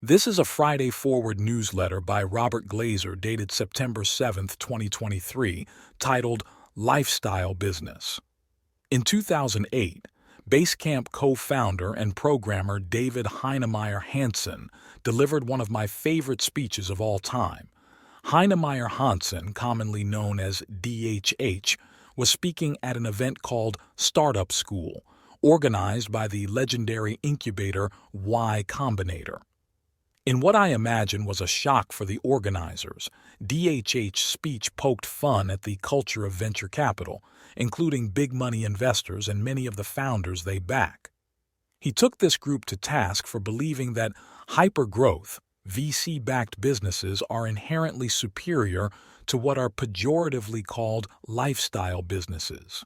This is a Friday Forward newsletter by Robert Glazier dated September 7th, 2023, titled Lifestyle Business. In 2008, Basecamp co-founder and programmer David Heinemeier Hansson delivered one of my favorite speeches of all time. Heinemeier Hansson, commonly known as DHH, was speaking at an event called Startup School, organized by the legendary incubator Y Combinator. In what I imagine was a shock for the organizers, DHH's speech poked fun at the culture of venture capital, including big money investors and many of the founders they back. He took this group to task for believing that hyper-growth, VC-backed businesses are inherently superior to what are pejoratively called lifestyle businesses.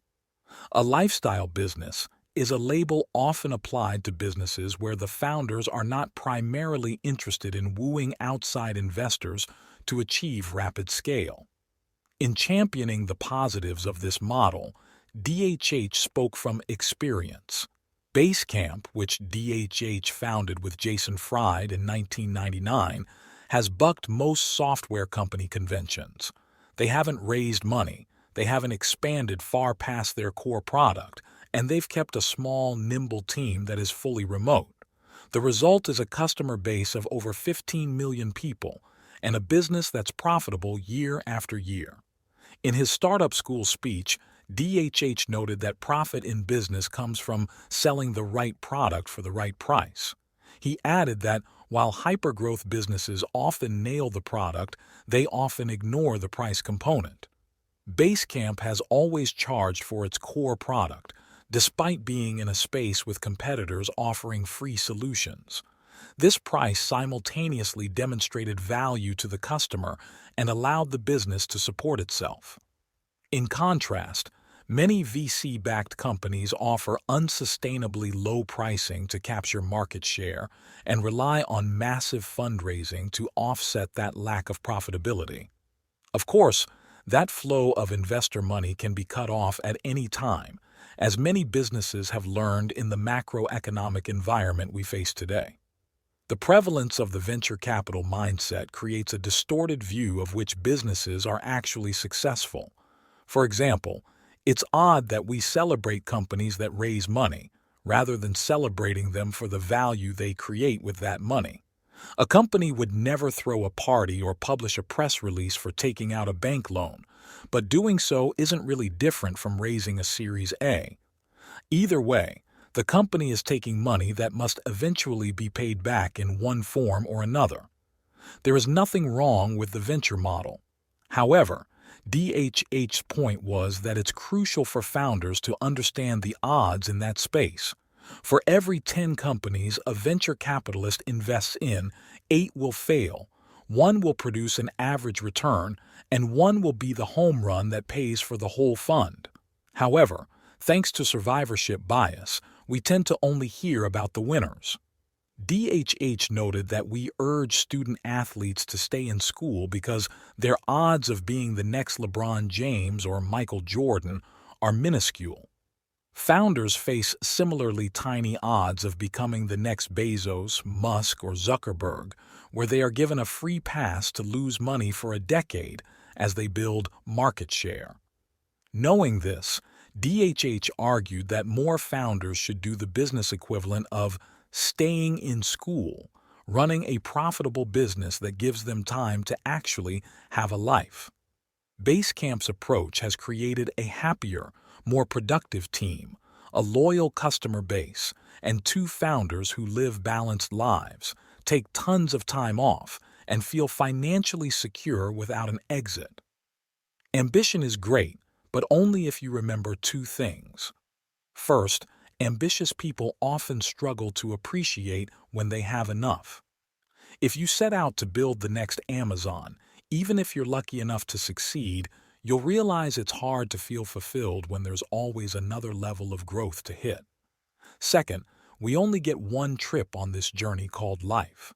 A lifestyle business is a label often applied to businesses where the founders are not primarily interested in wooing outside investors to achieve rapid scale. In championing the positives of this model, DHH spoke from experience. Basecamp, which DHH founded with Jason Fried in 1999, has bucked most software company conventions. They haven't raised money, they haven't expanded far past their core product, and they've kept a small, nimble team that is fully remote. The result is a customer base of over 15 million people and a business that's profitable year after year. In his Startup School speech, DHH noted that profit in business comes from selling the right product for the right price. He added that while hypergrowth businesses often nail the product, they often ignore the price component. Basecamp has always charged for its core product, despite being in a space with competitors offering free solutions. This price simultaneously demonstrated value to the customer and allowed the business to support itself. In contrast, many VC-backed companies offer unsustainably low pricing to capture market share and rely on massive fundraising to offset that lack of profitability. Of course, that flow of investor money can be cut off at any time, as many businesses have learned in the macroeconomic environment we face today. The prevalence of the venture capital mindset creates a distorted view of which businesses are actually successful. For example, it's odd that we celebrate companies that raise money, rather than celebrating them for the value they create with that money. A company would never throw a party or publish a press release for taking out a bank loan, but doing so isn't really different from raising a Series A. Either way, the company is taking money that must eventually be paid back in one form or another. There is nothing wrong with the venture model. However, DHH's point was that it's crucial for founders to understand the odds in that space. For every 10 companies a venture capitalist invests in, 8 will fail, 1 will produce an average return, and 1 will be the home run that pays for the whole fund. However, thanks to survivorship bias, we tend to only hear about the winners. DHH noted that we urge student athletes to stay in school because their odds of being the next LeBron James or Michael Jordan are minuscule. Founders face similarly tiny odds of becoming the next Bezos, Musk, or Zuckerberg, where they are given a free pass to lose money for a decade as they build market share. Knowing this, DHH argued that more founders should do the business equivalent of staying in school, running a profitable business that gives them time to actually have a life. Basecamp's approach has created a happier, more productive team, a loyal customer base, and 2 founders who live balanced lives, take tons of time off, and feel financially secure without an exit. Ambition is great, but only if you remember 2 things. First, ambitious people often struggle to appreciate when they have enough. If you set out to build the next Amazon, even if you're lucky enough to succeed, you'll realize it's hard to feel fulfilled when there's always another level of growth to hit. Second, we only get one trip on this journey called life.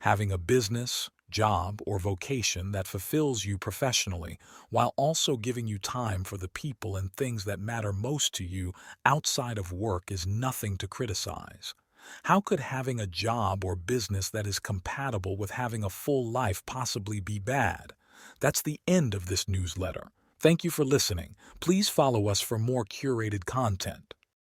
Having a business, job, or vocation that fulfills you professionally while also giving you time for the people and things that matter most to you outside of work is nothing to criticize. How could having a job or business that is compatible with having a full life possibly be bad? That's the end of this newsletter. Thank you for listening. Please follow us for more curated content.